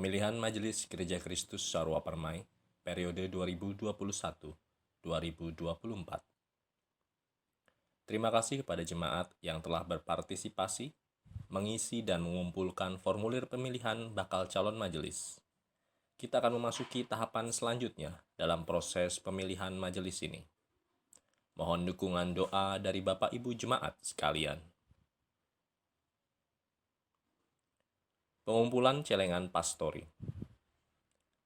Pemilihan Majelis Gereja Kristus Sarwa Permai, periode 2021-2024. Terima kasih kepada jemaat yang telah berpartisipasi, mengisi dan mengumpulkan formulir pemilihan bakal calon majelis. Kita akan memasuki tahapan selanjutnya dalam proses pemilihan majelis ini. Mohon dukungan doa dari Bapak Ibu jemaat sekalian. Pengumpulan celengan pastori.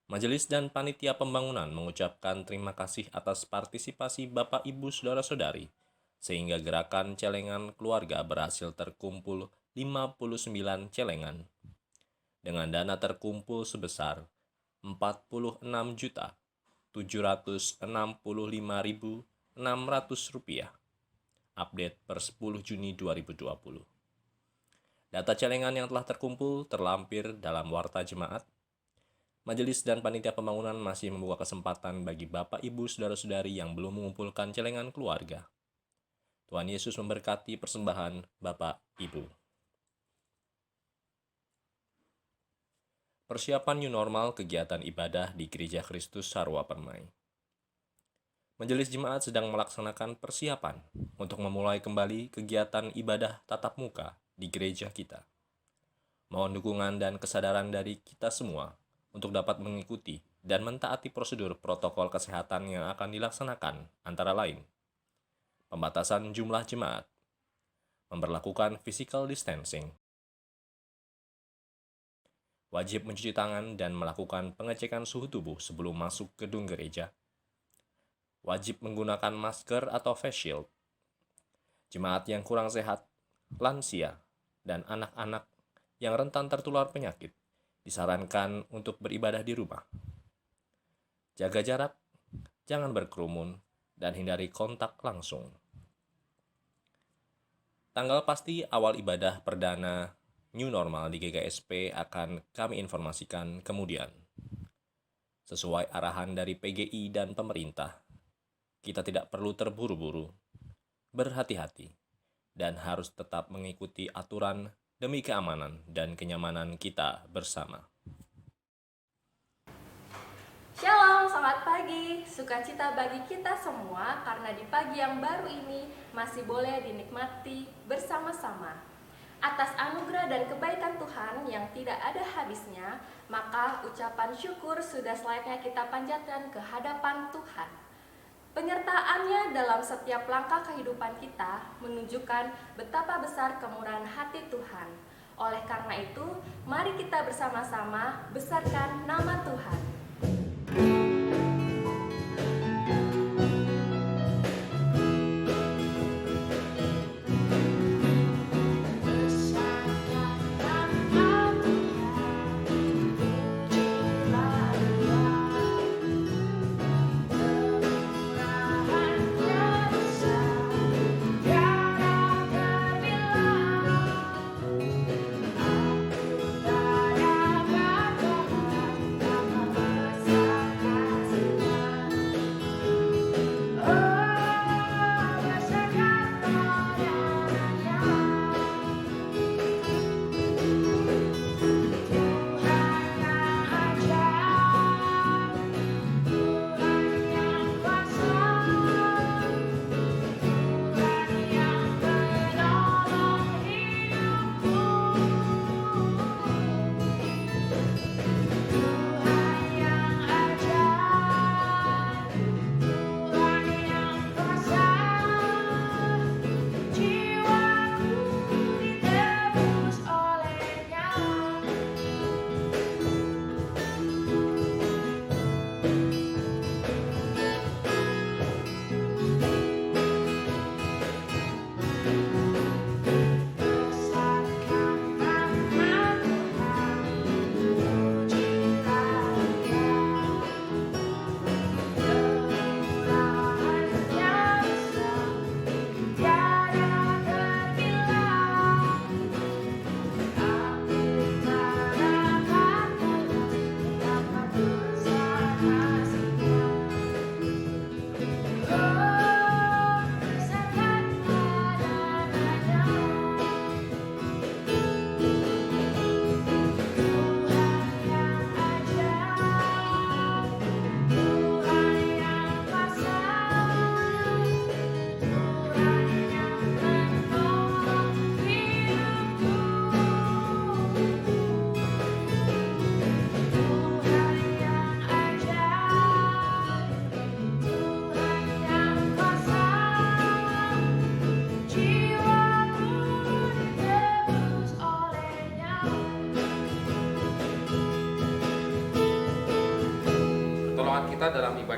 Majelis dan Panitia Pembangunan mengucapkan terima kasih atas partisipasi Bapak Ibu Saudara-saudari, sehingga gerakan celengan keluarga berhasil terkumpul 59 celengan. Dengan dana terkumpul sebesar Rp46.765.600. Update per 10 Juni 2020. Data celengan yang telah terkumpul terlampir dalam warta jemaat. Majelis dan Panitia Pembangunan masih membuka kesempatan bagi Bapak, Ibu, Saudara-saudari yang belum mengumpulkan celengan keluarga. Tuhan Yesus memberkati persembahan Bapak, Ibu. Persiapan new normal kegiatan ibadah di Gereja Kristus Sarwa Permai. Majelis Jemaat sedang melaksanakan persiapan untuk memulai kembali kegiatan ibadah tatap muka di gereja kita. Mohon dukungan dan kesadaran dari kita semua untuk dapat mengikuti dan mentaati prosedur protokol kesehatan yang akan dilaksanakan, antara lain pembatasan jumlah jemaat, memberlakukan physical distancing, wajib mencuci tangan dan melakukan pengecekan suhu tubuh sebelum masuk gedung gereja, wajib menggunakan masker atau face shield. Jemaat yang kurang sehat, lansia, dan anak-anak yang rentan tertular penyakit disarankan untuk beribadah di rumah. Jaga jarak, jangan berkerumun, dan hindari kontak langsung. Tanggal pasti awal ibadah perdana new normal di GKSP akan kami informasikan kemudian. Sesuai arahan dari PGI dan pemerintah, kita tidak perlu terburu-buru, berhati-hati, dan harus tetap mengikuti aturan demi keamanan dan kenyamanan kita bersama. Shalom, selamat pagi. Sukacita bagi kita semua karena di pagi yang baru ini masih boleh dinikmati bersama-sama. Atas anugerah dan kebaikan Tuhan yang tidak ada habisnya, maka ucapan syukur sudah selayaknya kita panjatkan ke hadapan Tuhan. Penyertaannya dalam setiap langkah kehidupan kita menunjukkan betapa besar kemurahan hati Tuhan. Oleh karena itu, mari kita bersama-sama besarkan nama Tuhan.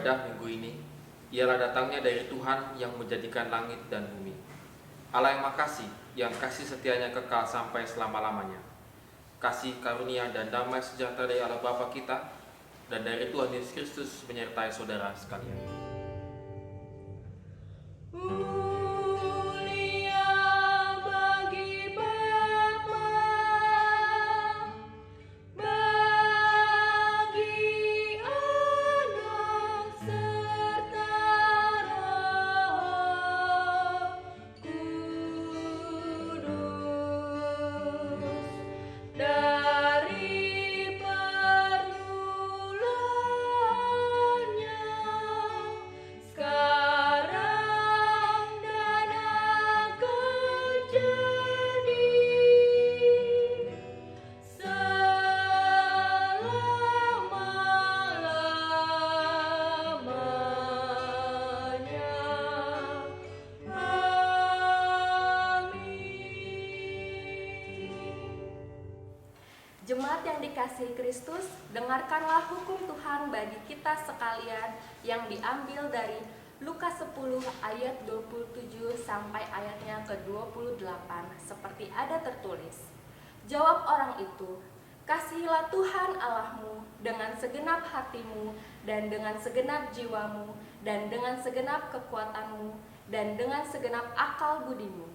ibadah minggu ini ialah datangnya dari Tuhan yang menjadikan langit dan bumi. Allah yang makasih, yang kasih setianya kekal sampai selama-lamanya. Kasih, karunia, dan damai sejahtera dari Allah Bapa kita dan dari Tuhan Yesus Kristus menyertai saudara sekalian. Mulia bagi Bapa, bagi Anak serta Roh Kudus, dari permulaan sekarang dan akan jadi selama-lamanya. Amin. Jemaat yang dikasihi Kristus, dengarkanlah hukum Tuhan bagi kita sekalian yang diambil dari Lukas 10 ayat 27 sampai ayatnya ke-28 seperti ada tertulis. Jawab orang itu, "Kasihilah Tuhan Allahmu dengan segenap hatimu dan dengan segenap jiwamu dan dengan segenap kekuatanmu dan dengan segenap akal budimu.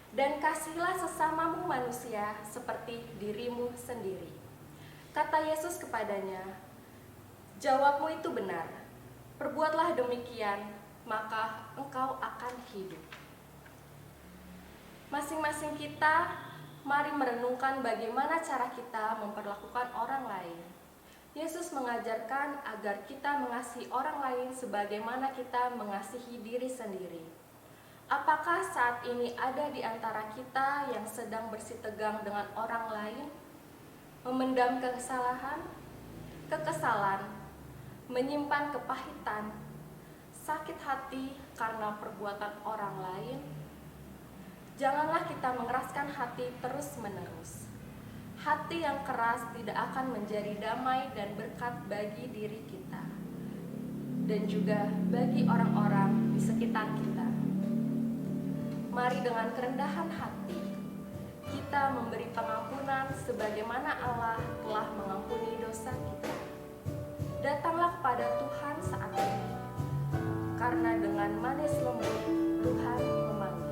Dan kasihilah sesamamu manusia seperti dirimu sendiri." Kata Yesus kepadanya, "Jawabmu itu benar. Perbuatlah demikian, maka engkau akan hidup." Masing-masing kita, mari merenungkan bagaimana cara kita memperlakukan orang lain. Yesus mengajarkan agar kita mengasihi orang lain sebagaimana kita mengasihi diri sendiri. Apakah saat ini ada di antara kita yang sedang bersitegang dengan orang lain? Memendam kesalahan, kekesalan, menyimpan kepahitan, sakit hati karena perbuatan orang lain? Janganlah kita mengeraskan hati terus-menerus. Hati yang keras tidak akan menjadi damai dan berkat bagi diri kita dan juga bagi orang-orang di sekitar kita. Mari dengan kerendahan hati kita memberi pengampunan sebagaimana Allah telah mengampuni dosa kita. Datanglah kepada Tuhan saat ini, karena dengan manis lembut Tuhan memanggil.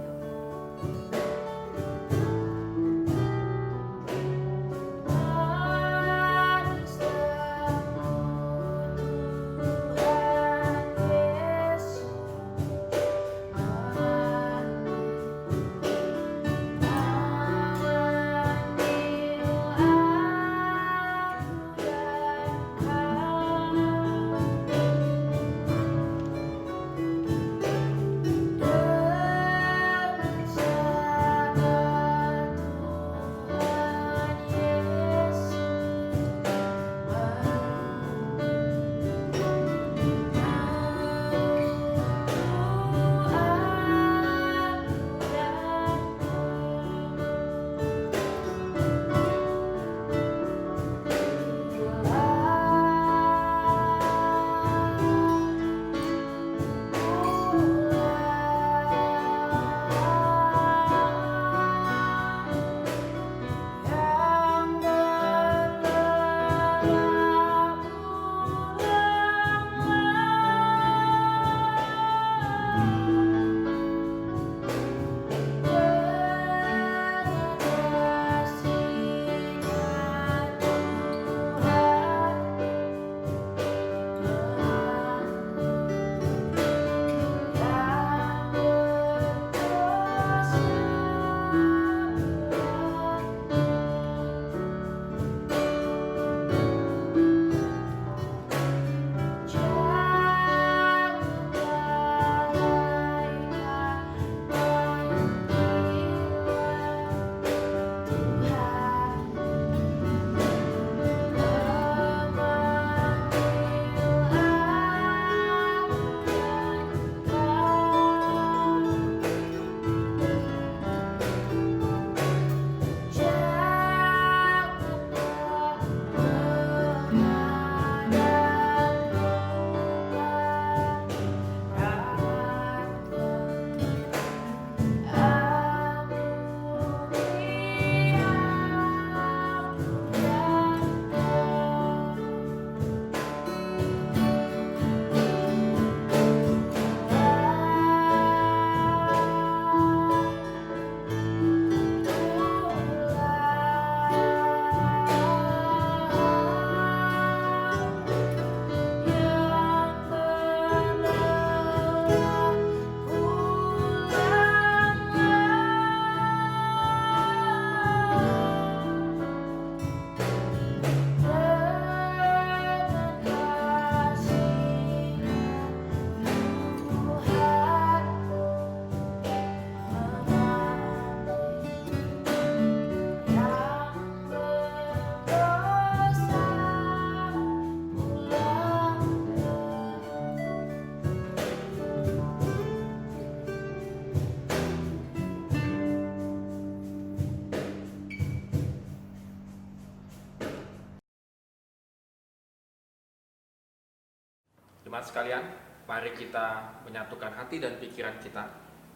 Jemaat sekalian, mari kita menyatukan hati dan pikiran kita.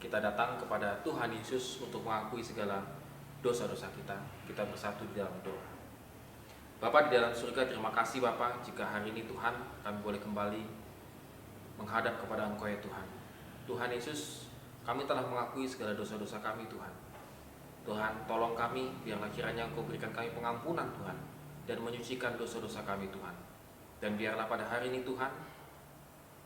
Kita datang kepada Tuhan Yesus untuk mengakui segala dosa-dosa kita. Kita bersatu di dalam doa. Bapa di dalam surga, terima kasih Bapa jika hari ini Tuhan kami boleh kembali menghadap kepada Engkau ya Tuhan. Tuhan Yesus, kami telah mengakui segala dosa-dosa kami Tuhan. Tuhan, tolong kami, biarlah kiranya Engkau berikan kami pengampunan Tuhan, dan menyucikan dosa-dosa kami Tuhan. Dan biarlah pada hari ini Tuhan,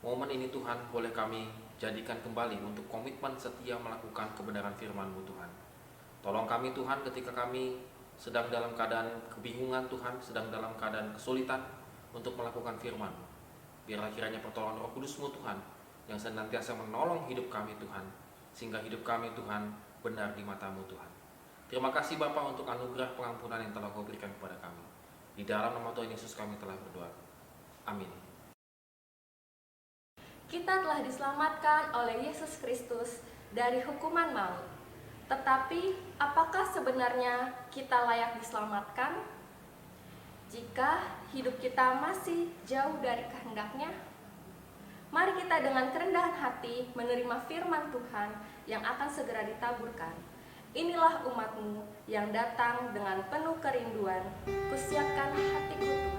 momen ini Tuhan boleh kami jadikan kembali untuk komitmen setia melakukan kebenaran firman-Mu Tuhan. Tolong kami Tuhan ketika kami sedang dalam keadaan kebingungan Tuhan, sedang dalam keadaan kesulitan untuk melakukan firman-Mu. Biarlah kiranya pertolongan Roh Kudus-Mu Tuhan yang senantiasa menolong hidup kami Tuhan, sehingga hidup kami Tuhan benar di mata-Mu Tuhan. Terima kasih Bapa untuk anugerah pengampunan yang telah Kau berikan kepada kami. Di dalam nama Tuhan Yesus kami telah berdoa. Amin. Kita telah diselamatkan oleh Yesus Kristus dari hukuman maut. Tetapi, apakah sebenarnya kita layak diselamatkan? Jika hidup kita masih jauh dari kehendak-Nya, mari kita dengan kerendahan hati menerima firman Tuhan yang akan segera ditaburkan. Inilah umat-Mu yang datang dengan penuh kerinduan. Kusiapkan hatiku Tuhan.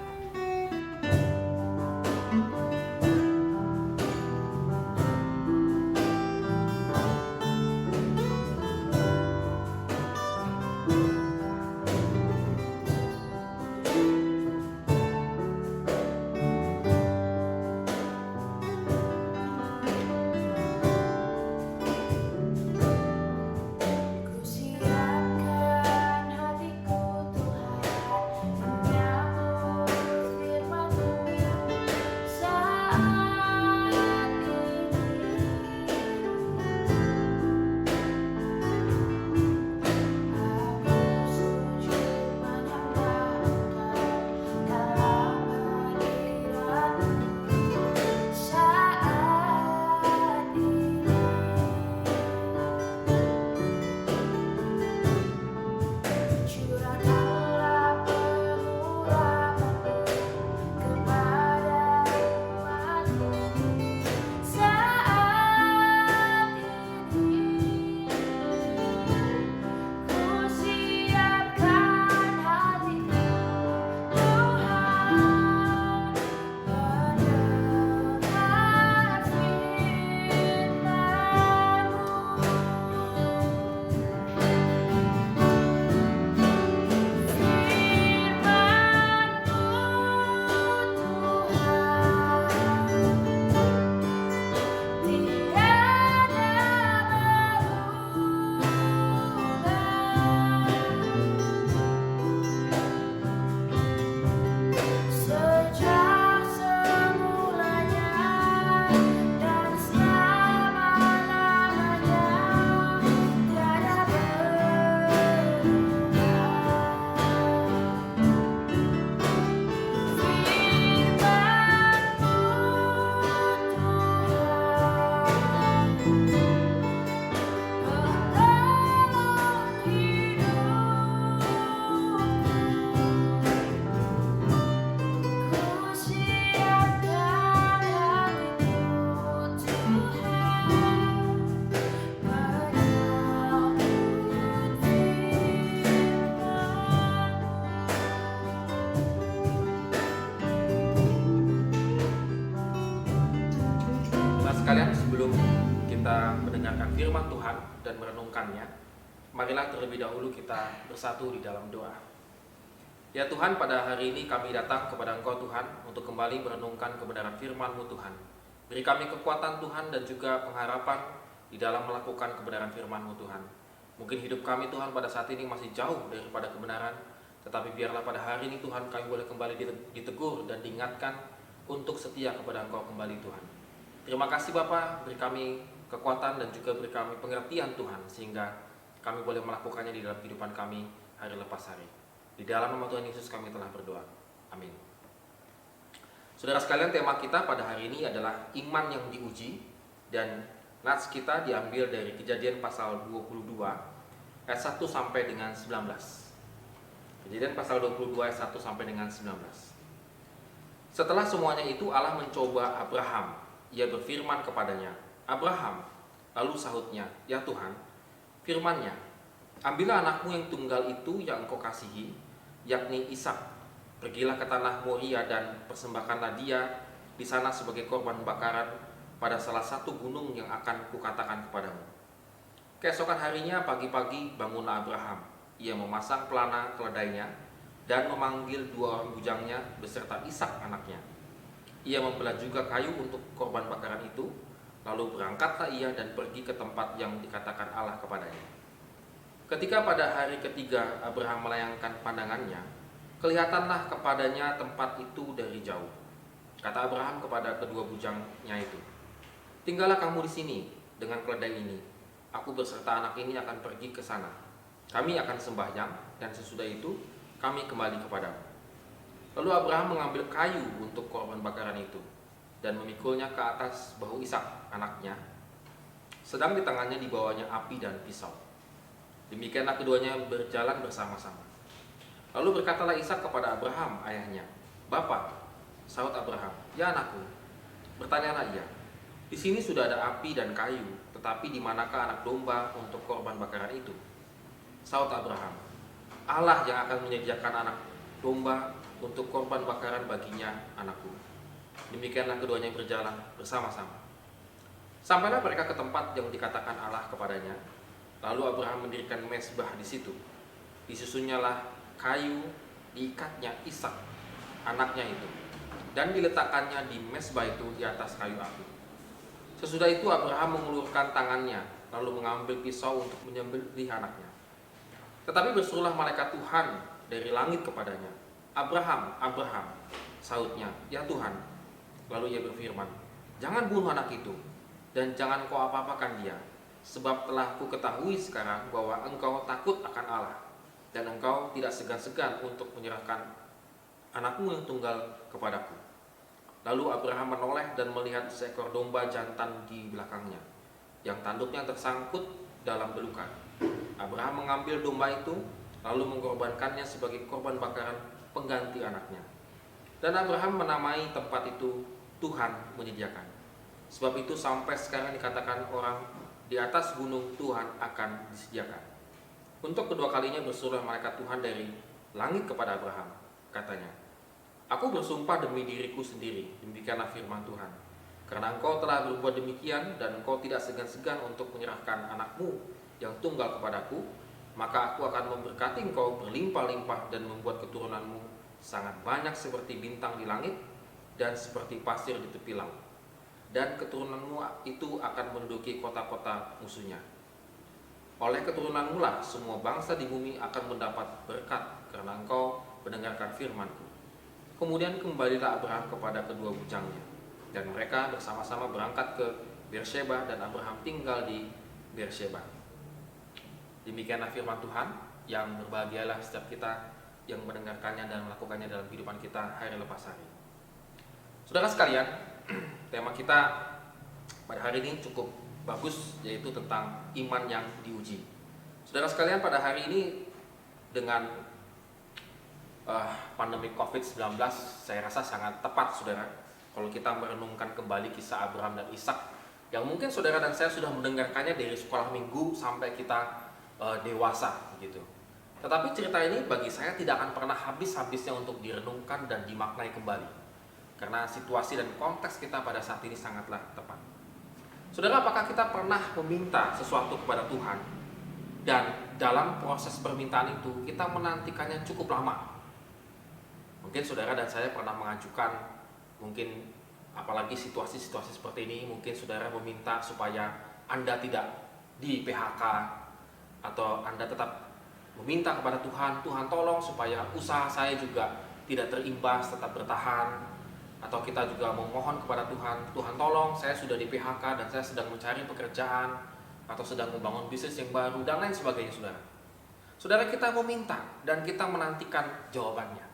Sekalian, sebelum kita mendengarkan firman Tuhan dan merenungkannya, marilah terlebih dahulu kita bersatu di dalam doa. Ya Tuhan, pada hari ini kami datang kepada Engkau Tuhan untuk kembali merenungkan kebenaran firman-Mu Tuhan. Beri kami kekuatan Tuhan dan juga pengharapan di dalam melakukan kebenaran firman-Mu Tuhan. Mungkin hidup kami Tuhan pada saat ini masih jauh daripada kebenaran, tetapi biarlah pada hari ini Tuhan kami boleh kembali ditegur dan diingatkan untuk setia kepada Engkau kembali Tuhan. Terima kasih Bapa, beri kami kekuatan dan juga beri kami pengertian Tuhan, sehingga kami boleh melakukannya di dalam kehidupan kami hari lepas hari. Di dalam nama Tuhan Yesus kami telah berdoa. Amin. Saudara sekalian, tema kita pada hari ini adalah iman yang diuji, dan nats kita diambil dari Kejadian pasal 22 ayat 1 sampai dengan 19. Kejadian pasal 22 ayat 1 sampai dengan 19. Setelah semuanya itu Allah mencoba Abraham. Ia berfirman kepadanya, "Abraham." Lalu sahutnya, "Ya Tuhan." Firman-Nya, "Ambillah anakmu yang tunggal itu yang engkau kasihi, yakni Ishak. Pergilah ke tanah Moria dan persembahkanlah dia di sana sebagai korban bakaran pada salah satu gunung yang akan kukatakan kepadamu." Keesokan harinya pagi-pagi bangunlah Abraham. Ia memasang pelana keledainya dan memanggil 2 orang bujangnya beserta Ishak anaknya. Ia membelah juga kayu untuk korban bakaran itu, lalu berangkatlah ia dan pergi ke tempat yang dikatakan Allah kepadanya. Ketika pada hari ketiga Abraham melayangkan pandangannya, kelihatanlah kepadanya tempat itu dari jauh. Kata Abraham kepada kedua bujangnya itu, "Tinggallah kamu di sini dengan keledai ini. Aku beserta anak ini akan pergi ke sana. Kami akan sembahyang dan sesudah itu kami kembali kepadamu." Lalu Abraham mengambil kayu untuk korban bakaran itu dan memikulnya ke atas bahu Ishak anaknya, sedang di tangannya dibawanya api dan pisau. Demikianlah keduanya berjalan bersama-sama. Lalu berkatalah Ishak kepada Abraham ayahnya, "Bapa." Sahut Abraham, "Ya anakku." Bertanyalah ia, "Di sini sudah ada api dan kayu, tetapi di manakah anak domba untuk korban bakaran itu?" Sahut Abraham, "Allah yang akan menyediakan anak domba untuk korban bakaran baginya, anakku." Demikianlah keduanya berjalan bersama-sama. Sampailah mereka ke tempat yang dikatakan Allah kepadanya. Lalu Abraham mendirikan mezbah di situ. Disusunyalah kayu, diikatnya Ishak anaknya itu, dan diletakkannya di mezbah itu di atas kayu api. Sesudah itu Abraham mengulurkan tangannya, lalu mengambil pisau untuk menyembelih anaknya. Tetapi berserulah malaikat Tuhan dari langit kepadanya, "Abraham, Abraham." Sahutnya, "Ya Tuhan." Lalu ia berfirman, "Jangan bunuh anak itu, dan jangan kau apa-apakan dia, sebab telah ku ketahui sekarang bahwa engkau takut akan Allah, dan engkau tidak segan-segan untuk menyerahkan anakmu yang tunggal kepadaku." Lalu Abraham menoleh dan melihat seekor domba jantan di belakangnya, yang tanduknya tersangkut dalam belukan. Abraham mengambil domba itu, lalu mengorbankannya sebagai korban bakaran pengganti anaknya. Dan Abraham menamai tempat itu Tuhan menyediakan. Sebab itu sampai sekarang dikatakan orang, di atas gunung Tuhan akan disediakan. Untuk kedua kalinya bersuruh malaikat Tuhan dari langit kepada Abraham. Katanya, "Aku bersumpah demi diriku sendiri, demikianlah firman Tuhan. Karena engkau telah berbuat demikian dan engkau tidak segan-segan untuk menyerahkan anakmu yang tunggal kepadaku, maka aku akan memberkati engkau berlimpah-limpah dan membuat keturunanmu sangat banyak seperti bintang di langit dan seperti pasir di tepi laut. Dan keturunanmu itu akan menduduki kota-kota musuhnya. Oleh keturunanmu lah semua bangsa di bumi akan mendapat berkat karena engkau mendengarkan firman-Ku." Kemudian kembalilah Abraham kepada kedua bujangnya, dan mereka bersama-sama berangkat ke Beersheba, dan Abraham tinggal di Beersheba. Demikianlah firman Tuhan, yang berbahagialah setiap kita yang mendengarkannya dan melakukannya dalam kehidupan kita hari lepas hari. Saudara sekalian, tema kita pada hari ini cukup bagus, yaitu tentang iman yang diuji. Saudara sekalian, pada hari ini dengan pandemi COVID-19, saya rasa sangat tepat, saudara, kalau kita merenungkan kembali kisah Abraham dan Ishak, yang mungkin saudara dan saya sudah mendengarkannya dari sekolah minggu sampai kita dewasa, gitu. Tetapi cerita ini bagi saya tidak akan pernah habis-habisnya untuk direnungkan dan dimaknai kembali, karena situasi dan konteks kita pada saat ini sangatlah tepat. Saudara, apakah kita pernah meminta sesuatu kepada Tuhan, dan dalam proses permintaan itu kita menantikannya cukup lama? Mungkin saudara dan saya pernah mengajukan, mungkin apalagi situasi-situasi seperti ini, mungkin saudara meminta supaya Anda tidak di PHK, atau Anda tetap meminta kepada Tuhan, "Tuhan tolong supaya usaha saya juga tidak terimbas, tetap bertahan." Atau kita juga memohon kepada Tuhan, "Tuhan tolong, saya sudah di PHK dan saya sedang mencari pekerjaan, atau sedang membangun bisnis yang baru," dan lain sebagainya, saudara. Saudara, kita meminta dan kita menantikan jawabannya.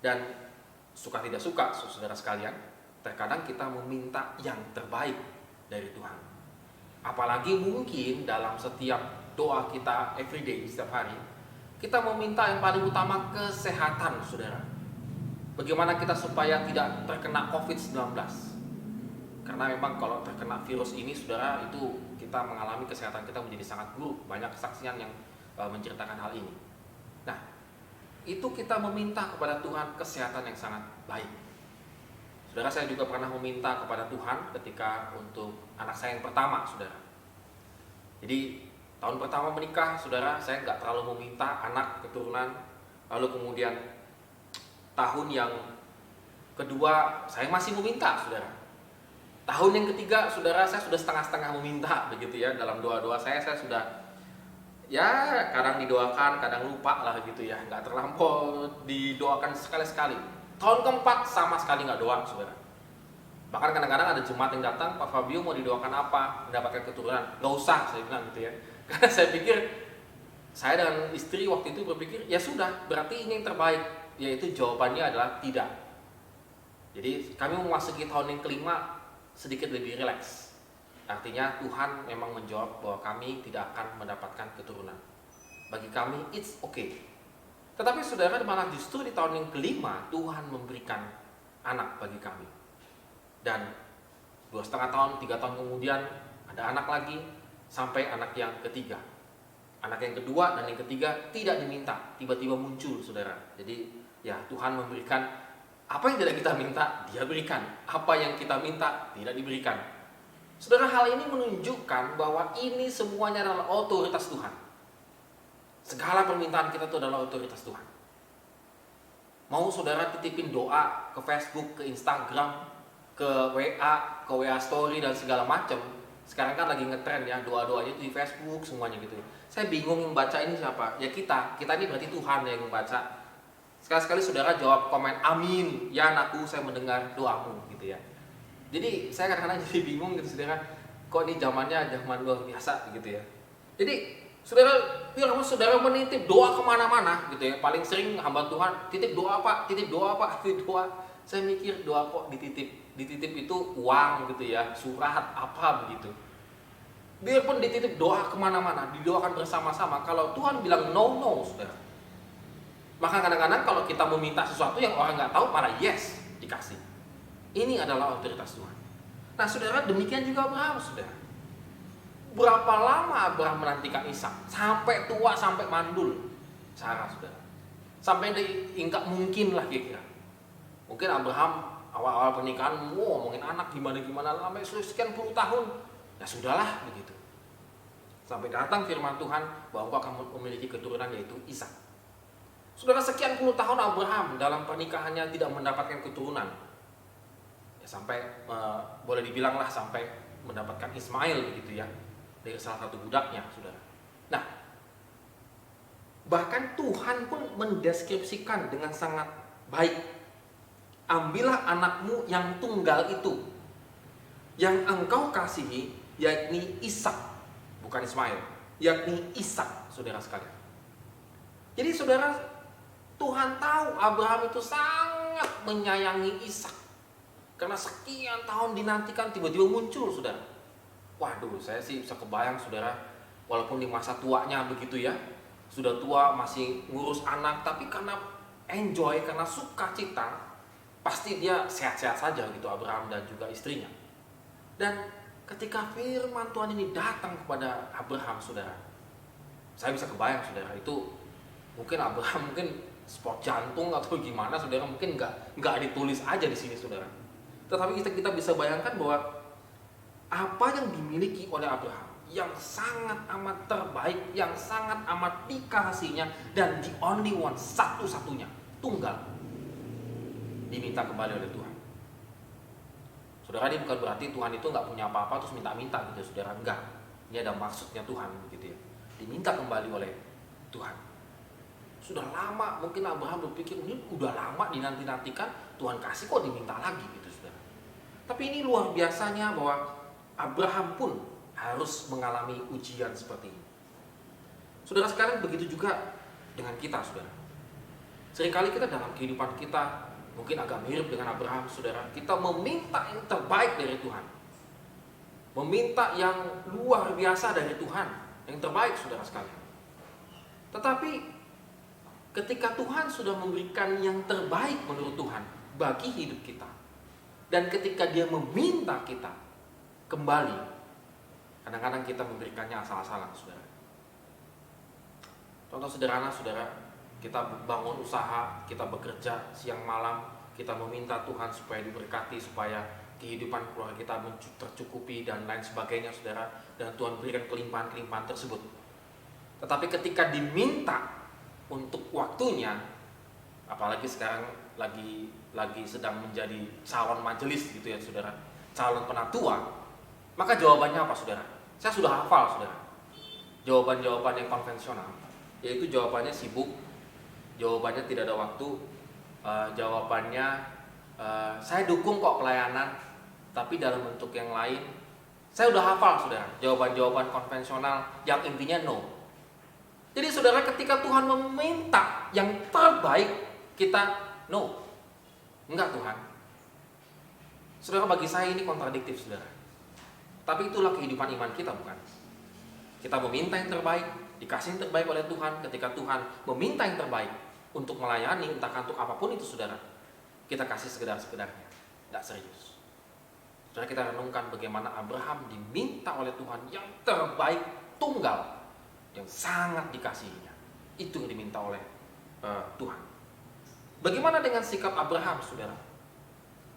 Dan suka tidak suka, saudara sekalian, terkadang kita meminta yang terbaik dari Tuhan. Apalagi mungkin dalam setiap doa kita everyday, setiap hari, kita meminta yang paling utama kesehatan, saudara. Bagaimana kita supaya tidak terkena COVID-19? Karena memang kalau terkena virus ini, saudara, itu kita mengalami kesehatan kita menjadi sangat buruk. Banyak kesaksian yang menceritakan hal ini. Nah, itu kita meminta kepada Tuhan kesehatan yang sangat baik. Saudara, saya juga pernah meminta kepada Tuhan ketika untuk anak saya yang pertama, saudara. Jadi tahun pertama menikah, saudara, saya nggak terlalu meminta anak keturunan. Lalu kemudian tahun yang kedua saya masih meminta, saudara. Tahun yang ketiga, saudara, saya sudah setengah-setengah meminta, begitu ya. Dalam doa-doa saya sudah, ya kadang didoakan, kadang lupa lah gitu ya. Nggak terlampau didoakan sekali-sekali. Tahun keempat sama sekali nggak doa, saudara. Bahkan kadang-kadang ada jemaat yang datang, Pak Fabio mau didoakan apa? Mendapatkan keturunan. Nggak usah, saya bilang gitu ya. Karena saya pikir, saya dengan istri waktu itu berpikir, ya sudah, berarti ini yang terbaik. Yaitu jawabannya adalah tidak. Jadi kami memasuki tahun yang kelima sedikit lebih rileks. Artinya Tuhan memang menjawab bahwa kami tidak akan mendapatkan keturunan. Bagi kami it's okay. Tetapi saudara, malah justru di tahun yang kelima Tuhan memberikan anak bagi kami. Dan 2,5 tahun, 3 tahun kemudian ada anak lagi, sampai anak yang ketiga. Anak yang kedua dan yang ketiga tidak diminta, tiba-tiba muncul, saudara. Jadi ya Tuhan memberikan apa yang tidak kita minta, Dia berikan. Apa yang kita minta tidak diberikan. Saudara, hal ini menunjukkan bahwa ini semuanya adalah otoritas Tuhan. Segala permintaan kita itu adalah otoritas Tuhan. Mau saudara titipin doa ke Facebook, ke Instagram, ke WA Story dan segala macam. Sekarang kan lagi ngetrend ya, doa-doanya itu di Facebook semuanya gitu. Saya bingung yang baca ini siapa? Ya kita ini berarti Tuhan yang membaca. Sekali-sekali saudara jawab komen amin, ya anakku saya mendengar doamu gitu ya. Jadi saya kadang-kadang jadi bingung gitu saudara, kok ini zamannya zaman luar biasa gitu ya. Jadi saudara, bilang saudara menitip doa kemana-mana gitu ya. Paling sering hamba Tuhan titip doa pak, titip doa pak, titip doa. Saya mikir doa kok dititip itu uang gitu ya, surat apa begitu. Biarpun dititip doa kemana-mana, didoakan bersama-sama. Kalau Tuhan bilang no, saudara. Maka kadang-kadang kalau kita meminta sesuatu yang orang nggak tahu, malah yes, dikasih. Ini adalah otoritas Tuhan. Nah saudara, demikian juga Abraham, saudara. Berapa lama Abraham menantikan Ishak? Sampai tua, sampai mandul. Sarah, saudara. Sampai diingkat mungkin lah kira-kira. Mungkin Abraham awal-awal pernikahan, ngomongin anak gimana-gimana, sampai sekian puluh tahun. Ya sudahlah, begitu. Sampai datang firman Tuhan bahwa engkau akan memiliki keturunan, yaitu Ishak. Saudara, sekian puluh tahun Abraham dalam pernikahannya tidak mendapatkan keturunan. Ya, sampai boleh dibilang lah sampai mendapatkan Ismail begitu ya, dari salah satu budaknya, saudara. Nah, bahkan Tuhan pun mendeskripsikan dengan sangat baik. Ambillah anakmu yang tunggal itu, yang engkau kasihi, yakni Ishak, bukan Ismail, yakni Ishak, saudara sekalian. Jadi saudara, Tuhan tahu Abraham itu sangat menyayangi Ishak. Karena sekian tahun dinantikan, tiba-tiba muncul, saudara. Waduh, saya sih bisa kebayang, saudara. Walaupun di masa tuanya begitu ya, sudah tua masih ngurus anak, tapi karena enjoy, karena sukacita, pasti dia sehat-sehat saja gitu, Abraham dan juga istrinya. Dan ketika firman Tuhan ini datang kepada Abraham, saudara, saya bisa kebayang, saudara, itu mungkin Abraham mungkin sport jantung atau gimana, saudara, mungkin nggak ditulis aja di sini, saudara. Tetapi kita bisa bayangkan bahwa apa yang dimiliki oleh Abraham yang sangat amat terbaik, yang sangat amat dikasihinya, dan the only one, satu-satunya, tunggal, diminta kembali oleh Tuhan. Saudara, ini bukan berarti Tuhan itu nggak punya apa-apa terus minta-minta gitu, saudara. Enggak, ini ada maksudnya Tuhan begitu ya, diminta kembali oleh Tuhan. Sudah lama mungkin Abraham berpikir, ini udah lama dinanti-nantikan, Tuhan kasih kok diminta lagi gitu, saudara. Tapi ini luar biasanya bahwa Abraham pun harus mengalami ujian seperti ini. Saudara sekalian, begitu juga dengan kita, saudara. Seringkali kita dalam kehidupan kita mungkin agak mirip dengan Abraham, saudara. Kita meminta yang terbaik dari Tuhan, meminta yang luar biasa dari Tuhan, yang terbaik, saudara sekalian. Tetapi ketika Tuhan sudah memberikan yang terbaik menurut Tuhan bagi hidup kita, dan ketika Dia meminta kita kembali, kadang-kadang kita memberikannya asal-asalan, saudara. Contoh sederhana, saudara, kita bangun usaha, kita bekerja siang malam, kita meminta Tuhan supaya diberkati, supaya kehidupan keluarga kita tercukupi dan lain sebagainya, saudara, dan Tuhan berikan kelimpahan-kelimpahan tersebut. Tetapi ketika diminta untuk waktunya, apalagi sekarang lagi sedang menjadi calon majelis gitu ya, saudara, calon penatua, maka jawabannya apa, saudara? Saya sudah hafal, saudara, jawaban-jawaban yang konvensional, yaitu jawabannya sibuk, jawabannya tidak ada waktu, jawabannya saya dukung kok pelayanan, tapi dalam bentuk yang lain. Saya udah hafal, saudara, jawaban-jawaban konvensional yang intinya no. Jadi saudara, ketika Tuhan meminta yang terbaik, kita no. Enggak Tuhan. Saudara, bagi saya ini kontradiktif, saudara. Tapi itulah kehidupan iman kita, bukan? Kita meminta yang terbaik, dikasih yang terbaik oleh Tuhan. Ketika Tuhan meminta yang terbaik untuk melayani, entah untuk apapun itu, saudara, kita kasih sekedar-sekedarnya, tidak serius. Saudara, kita renungkan bagaimana Abraham diminta oleh Tuhan yang terbaik, tunggal, yang sangat dikasihinya. Itu yang diminta oleh Tuhan. Bagaimana dengan sikap Abraham, saudara?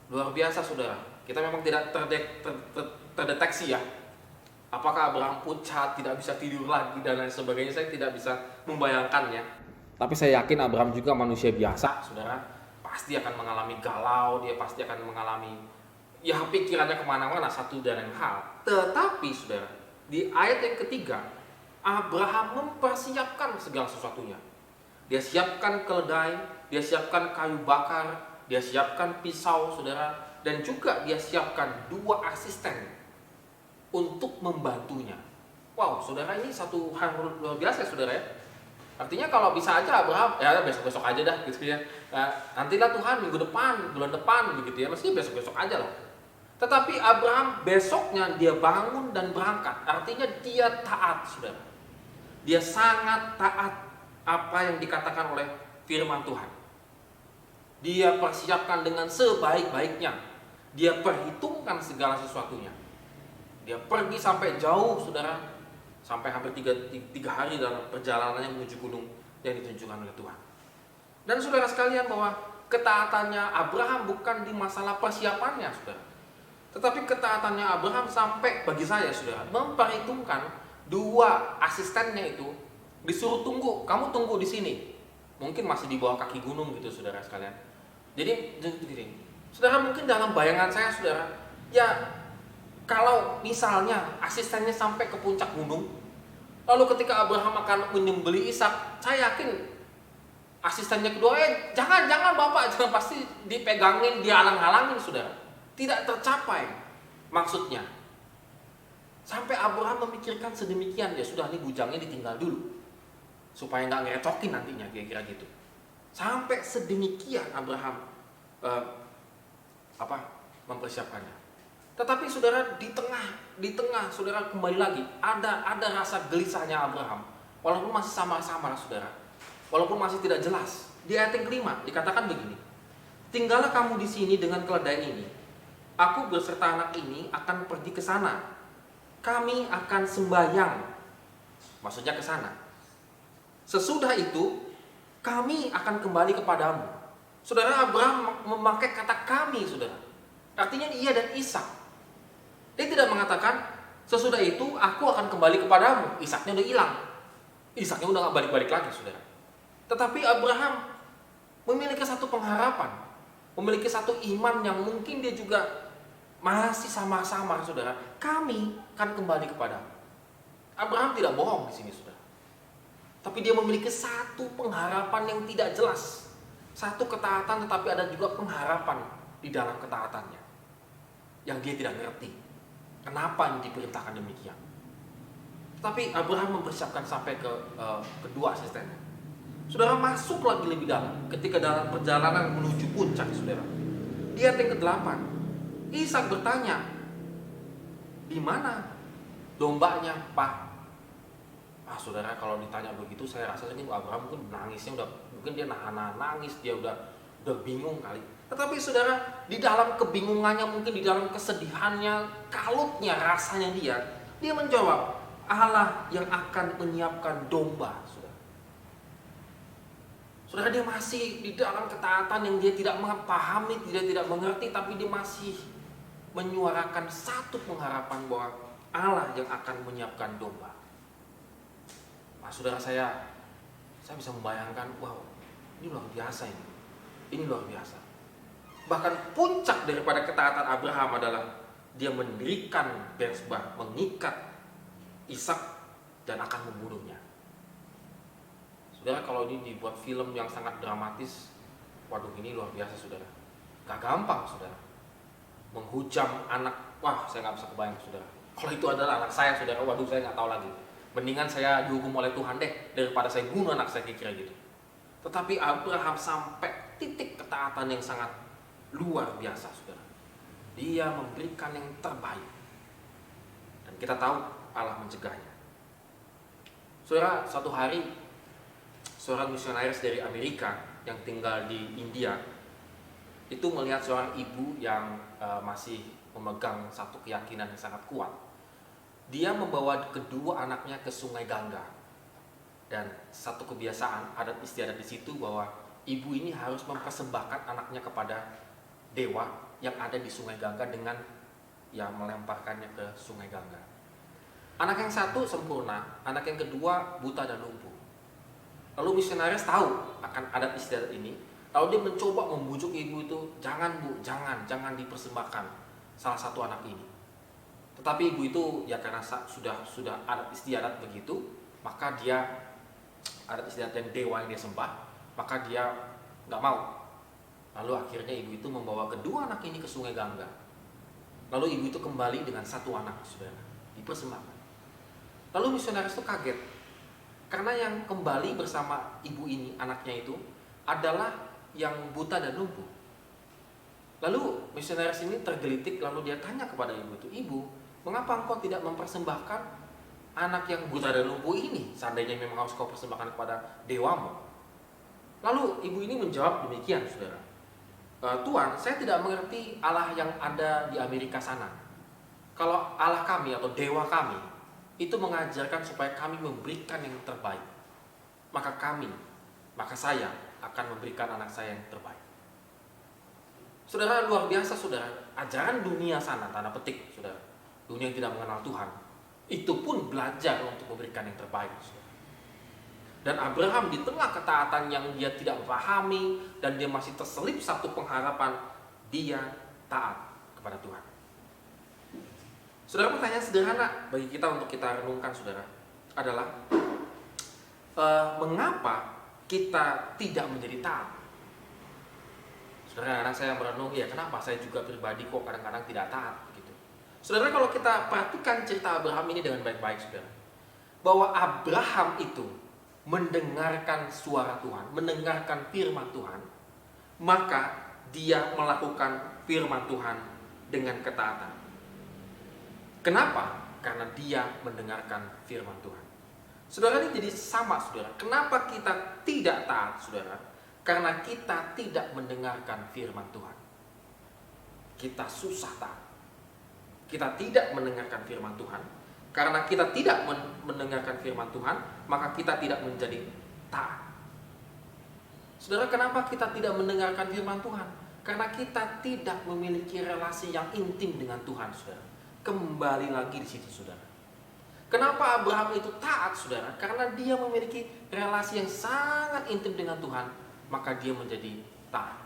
Luar biasa, saudara. Kita memang tidak terdeteksi ya, apakah Abraham pucat, tidak bisa tidur lagi dan lain sebagainya. Saya tidak bisa membayangkannya. Tapi saya yakin Abraham juga manusia biasa, saudara. Pasti akan mengalami galau, dia pasti akan mengalami, ya, pikirannya kemana-mana satu dan lain hal. Tetapi saudara, di ayat yang ketiga, Abraham mempersiapkan segala sesuatunya. Dia siapkan keledai, dia siapkan kayu bakar, dia siapkan pisau, saudara, dan juga dia siapkan 2 asisten untuk membantunya. Wow, saudara, ini satu hal luar biasa, saudara ya. Artinya kalau bisa aja Abraham, ya besok-besok aja dah gitu ya. Nantilah Tuhan minggu depan, bulan depan begitu ya. Mesti besok-besok aja loh. Tetapi Abraham besoknya dia bangun dan berangkat. Artinya dia taat, saudara. Dia sangat taat apa yang dikatakan oleh firman Tuhan. Dia persiapkan dengan sebaik-baiknya. Dia perhitungkan segala sesuatunya. Dia pergi sampai jauh, saudara, sampai hampir 3 hari dalam perjalanannya menuju gunung yang ditunjukkan oleh Tuhan. Dan saudara sekalian, bahwa ketaatannya Abraham bukan di masalah persiapannya, saudara, tetapi ketaatannya Abraham sampai, bagi saya, saudara, memperhitungkan 2 asistennya itu disuruh tunggu. Kamu tunggu di sini. Mungkin masih di bawah kaki gunung gitu, saudara sekalian. Jadi gini, saudara, mungkin dalam bayangan saya, saudara, ya, kalau misalnya asistennya sampai ke puncak gunung, lalu ketika Abraham akan menyembelih Ishak, saya yakin asistennya kedua, jangan Bapak, jangan, pasti dipegangin, dihalang-halangin, saudara. Tidak tercapai maksudnya. Sampai Abraham memikirkan sedemikian, ya sudah, nih bujangnya ditinggal dulu supaya nggak ngerecokin nantinya, kira-kira gitu. Sampai sedemikian Abraham mempersiapkannya. Tetapi saudara, di tengah saudara, kembali lagi ada rasa gelisahnya Abraham, walaupun masih samar-samar, saudara, walaupun masih tidak jelas. Di ayat yang kelima dikatakan begini, tinggallah kamu di sini dengan keledai ini, aku beserta anak ini akan pergi ke sana, kami akan sembahyang, maksudnya ke sana. Sesudah itu kami akan kembali kepadamu. Saudara, Abraham memakai kata kami, saudara, artinya ia dan Ishak. Dia tidak mengatakan sesudah itu aku akan kembali kepadamu. Ishaknya udah hilang, Ishaknya udah gak balik-balik lagi, saudara. Tetapi Abraham memiliki satu pengharapan, memiliki satu iman yang mungkin dia juga masih samar-samar, saudara. Kami akan kembali kepadamu. Abraham tidak bohong di sini, saudara. Tapi dia memiliki satu pengharapan yang tidak jelas. Satu ketaatan, tetapi ada juga pengharapan di dalam ketaatannya yang dia tidak ngerti kenapa yang diperintahkan demikian. Tapi Abraham mempersiapkan sampai ke kedua asistennya. Saudara, masuk lagi lebih dalam ketika dalam perjalanan menuju puncak, saudara. Di ayat yang ke-8, Ishak bertanya, di mana dombanya, Pak? Saudara, kalau ditanya begitu, saya rasa ini Abraham mungkin nangisnya udah mungkin dia nahan nangis, dia udah bingung kali. Tetapi saudara, di dalam kebingungannya, mungkin di dalam kesedihannya, kalutnya rasanya dia menjawab, Allah yang akan menyiapkan domba. Saudara, dia masih di dalam ketaatan yang dia tidak memahami, dia tidak mengerti, tapi dia masih menyuarakan satu pengharapan bahwa Allah yang akan menyiapkan domba. Nah, saudara, saya bisa membayangkan, wow, ini luar biasa ini. Ini luar biasa. Bahkan puncak daripada ketaatan Abraham adalah dia mendirikan mezbah, mengikat Ishak dan akan membunuhnya. Saudara, kalau ini dibuat film yang sangat dramatis, waduh, ini luar biasa, saudara. Gak gampang, saudara. Menghujam anak, wah, saya gak bisa kebayang, saudara. Kalau itu adalah anak saya, saudara, waduh, saya gak tahu lagi. Mendingan saya dihukum oleh Tuhan deh, daripada saya bunuh anak saya, kira gitu. Tetapi Abraham sampai titik ketaatan yang sangat luar biasa, saudara. Dia memberikan yang terbaik. Dan kita tahu Allah mencegahnya. Saudara, suatu hari seorang misionaris dari Amerika yang tinggal di India itu melihat seorang ibu yang masih memegang satu keyakinan yang sangat kuat. Dia membawa kedua anaknya ke Sungai Gangga, dan satu kebiasaan adat istiadat di situ bahwa ibu ini harus mempersembahkan anaknya kepada dewa yang ada di Sungai Gangga dengan melemparkannya ke Sungai Gangga. Anak yang satu sempurna, anak yang kedua buta dan lumpuh. Lalu misionaris tahu akan adat istiadat ini, lalu dia mencoba membujuk ibu itu, jangan bu, jangan dipersembahkan salah satu anak ini. Tetapi ibu itu karena sudah adat istiadat begitu, maka dia adat istiadat dan dewa yang dia sembah, maka dia nggak mau. Lalu akhirnya ibu itu membawa kedua anak ini ke Sungai Gangga. Lalu ibu itu kembali dengan satu anak, saudara, dipersembahkan. Lalu misionaris itu kaget. Karena yang kembali bersama ibu ini, anaknya itu, adalah yang buta dan lumpuh. Lalu misionaris ini tergelitik, lalu dia tanya kepada ibu itu, ibu, mengapa engkau tidak mempersembahkan anak yang buta dan lumpuh ini, seandainya memang harus kau persembahkan kepada dewamu? Lalu ibu ini menjawab demikian, saudara. Tuan, saya tidak mengerti Allah yang ada di Amerika sana. Kalau Allah kami atau dewa kami itu mengajarkan supaya kami memberikan yang terbaik, maka saya akan memberikan anak saya yang terbaik. Saudara, luar biasa, saudara. Ajaran dunia sana, tanda petik, saudara, dunia yang tidak mengenal Tuhan, itu pun belajar untuk memberikan yang terbaik, saudara. Dan Abraham di tengah ketaatan yang dia tidak memahami, dan dia masih terselip satu pengharapan, dia taat kepada Tuhan. Saudara, pertanyaan sederhana bagi kita untuk kita renungkan, saudara, adalah mengapa kita tidak menjadi taat? Saudara, kadang saya merenung, kenapa saya juga pribadi kok kadang-kadang tidak taat gitu. Saudara, kalau kita perhatikan cerita Abraham ini dengan baik-baik, saudara, bahwa Abraham itu mendengarkan suara Tuhan, mendengarkan firman Tuhan, maka dia melakukan firman Tuhan dengan ketaatan. Kenapa? Karena dia mendengarkan firman Tuhan. Saudara, ini jadi sama, saudara. Kenapa kita tidak taat, saudara? Karena kita tidak mendengarkan firman Tuhan. Kita susah taat. Kita tidak mendengarkan firman Tuhan. Karena kita tidak mendengarkan firman Tuhan, maka kita tidak menjadi taat. Saudara, kenapa kita tidak mendengarkan firman Tuhan? Karena kita tidak memiliki relasi yang intim dengan Tuhan, saudara. Kembali lagi di situ, saudara. Kenapa Abraham itu taat, saudara? Karena dia memiliki relasi yang sangat intim dengan Tuhan, maka dia menjadi taat.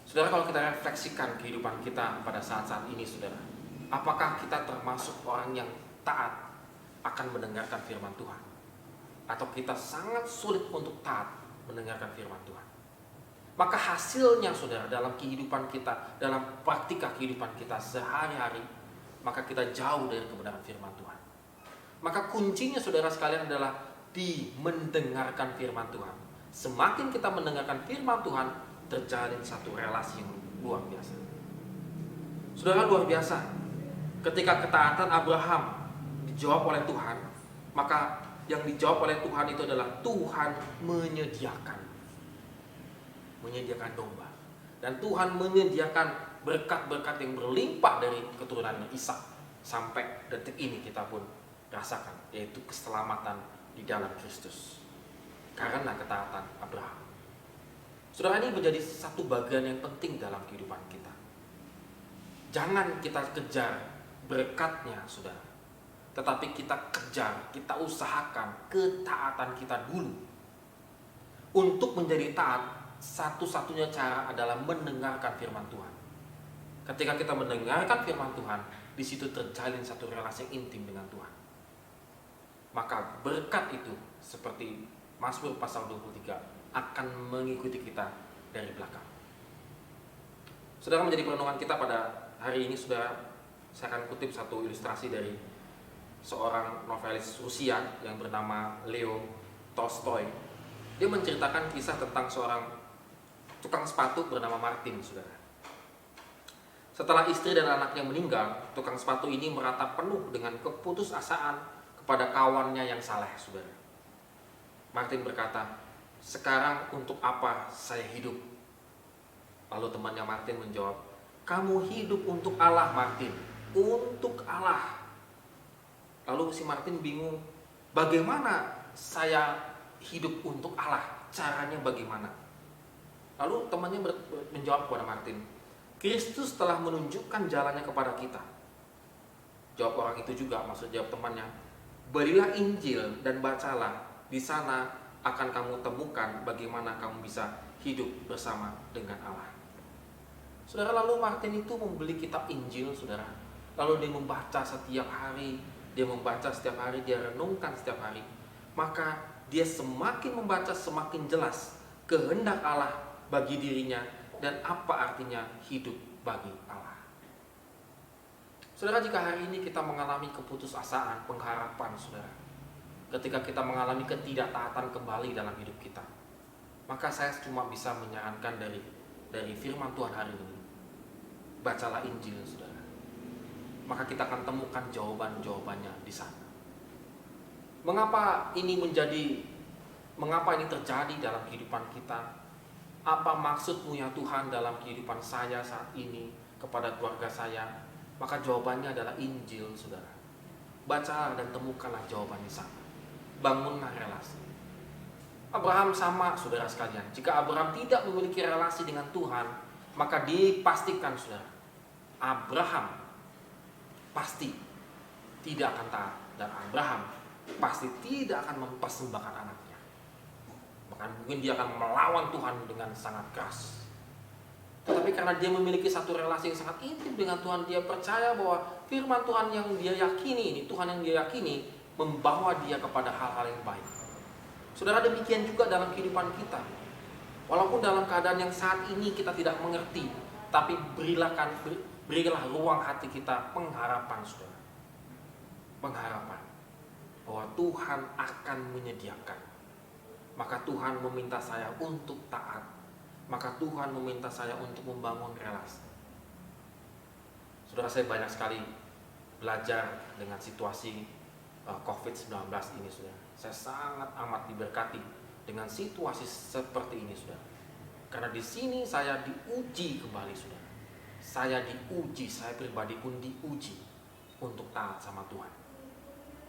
Saudara, kalau kita refleksikan kehidupan kita pada saat-saat ini, saudara, apakah kita termasuk orang yang taat akan mendengarkan firman Tuhan? Atau kita sangat sulit untuk taat mendengarkan firman Tuhan? Maka hasilnya, saudara, dalam kehidupan kita, dalam praktika kehidupan kita sehari-hari, maka kita jauh dari kebenaran firman Tuhan. Maka kuncinya, saudara sekalian, adalah di mendengarkan firman Tuhan. Semakin kita mendengarkan firman Tuhan, terjalin satu relasi yang luar biasa. Saudara, luar biasa. Ketika ketaatan Abraham dijawab oleh Tuhan, maka yang dijawab oleh Tuhan itu adalah Tuhan menyediakan domba. Dan Tuhan menyediakan berkat-berkat yang berlimpah dari keturunan Ishak. Sampai detik ini kita pun rasakan, yaitu keselamatan di dalam Kristus karena ketaatan Abraham. Saudara, ini menjadi satu bagian yang penting dalam kehidupan kita. Jangan kita kejar berkatnya, saudara, tetapi kita kejar, kita usahakan ketaatan kita dulu. Untuk menjadi taat, satu-satunya cara adalah mendengarkan firman Tuhan. Ketika kita mendengarkan firman Tuhan, di situ terjalin satu relasi yang intim dengan Tuhan. Maka berkat itu seperti Mazmur pasal 23 akan mengikuti kita dari belakang. Saudara, menjadi perenungan kita pada hari ini, saudara, saya akan kutip satu ilustrasi dari seorang novelis Rusia yang bernama Leo Tolstoy. Dia menceritakan kisah tentang seorang tukang sepatu bernama Martin, saudara. Setelah istri dan anaknya meninggal, tukang sepatu ini meratap penuh dengan keputusasaan kepada kawannya yang saleh, saudara. Martin berkata, "Sekarang untuk apa saya hidup?" Lalu temannya Martin menjawab, "Kamu hidup untuk Allah, Martin, untuk Allah." Lalu si Martin bingung, bagaimana saya hidup untuk Allah? Caranya bagaimana? Lalu temannya menjawab kepada Martin, "Kristus telah menunjukkan jalannya kepada kita." Jawab orang itu juga, maksud jawab temannya, "Berilah Injil dan bacalah. Di sana akan kamu temukan bagaimana kamu bisa hidup bersama dengan Allah." Saudara, lalu Martin itu membeli kitab Injil, saudara. Lalu dia membaca setiap hari, dia renungkan setiap hari. Maka dia semakin membaca semakin jelas kehendak Allah bagi dirinya dan apa artinya hidup bagi Allah. Saudara, jika hari ini kita mengalami keputusasaan, pengharapan, saudara, ketika kita mengalami ketidaktaatan kembali dalam hidup kita, maka saya cuma bisa menyarankan dari firman Tuhan hari ini, bacalah Injil, saudara. Maka kita akan temukan jawabannya di sana. Mengapa ini terjadi dalam kehidupan kita? Apa maksudmu ya Tuhan dalam kehidupan saya saat ini kepada keluarga saya? Maka jawabannya adalah Injil, saudara. Bacalah dan temukanlah jawaban di sana. Bangunlah relasi. Abraham sama, saudara sekalian. Jika Abraham tidak memiliki relasi dengan Tuhan, maka dipastikan, saudara, Abraham pasti tidak akan taat, dan Abraham pasti tidak akan mempersembahkan anaknya. Bahkan mungkin dia akan melawan Tuhan dengan sangat keras. Tetapi karena dia memiliki satu relasi yang sangat intim dengan Tuhan, dia percaya bahwa firman Tuhan yang dia yakini ini, Tuhan yang dia yakini, membawa dia kepada hal-hal yang baik. Saudara, demikian juga dalam kehidupan kita. Walaupun dalam keadaan yang saat ini kita tidak mengerti, tapi berilah ruang hati kita pengharapan, saudara. Pengharapan bahwa Tuhan akan menyediakan. Maka Tuhan meminta saya untuk taat. Maka Tuhan meminta saya untuk membangun relasi. Saudara, saya banyak sekali belajar dengan situasi COVID-19 ini, saudara. Saya sangat amat diberkati dengan situasi seperti ini, saudara. Karena di sini saya diuji kembali, saudara. Saya diuji, saya pribadi pun diuji untuk taat sama Tuhan.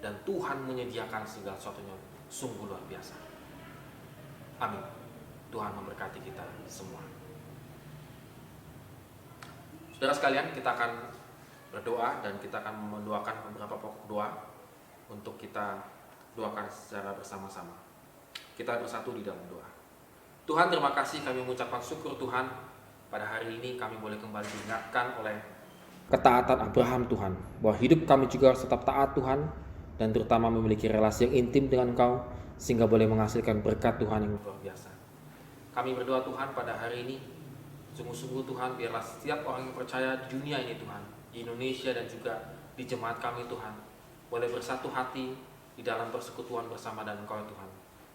Dan Tuhan menyediakan segala sesuatunya sungguh luar biasa. Amin. Tuhan memberkati kita semua. Saudara sekalian, kita akan berdoa dan kita akan mendoakan beberapa pokok doa untuk kita doakan secara bersama-sama. Kita bersatu di dalam doa. Tuhan, terima kasih, kami mengucapkan syukur Tuhan. Pada hari ini kami boleh kembali diingatkan oleh ketaatan Abraham, Tuhan, bahwa hidup kami juga harus tetap taat, Tuhan, dan terutama memiliki relasi yang intim dengan Engkau, sehingga boleh menghasilkan berkat Tuhan yang luar biasa. Kami berdoa Tuhan pada hari ini, sungguh-sungguh Tuhan, biarlah setiap orang yang percaya di dunia ini Tuhan, di Indonesia dan juga di jemaat kami Tuhan, boleh bersatu hati di dalam persekutuan bersama dengan Engkau Tuhan.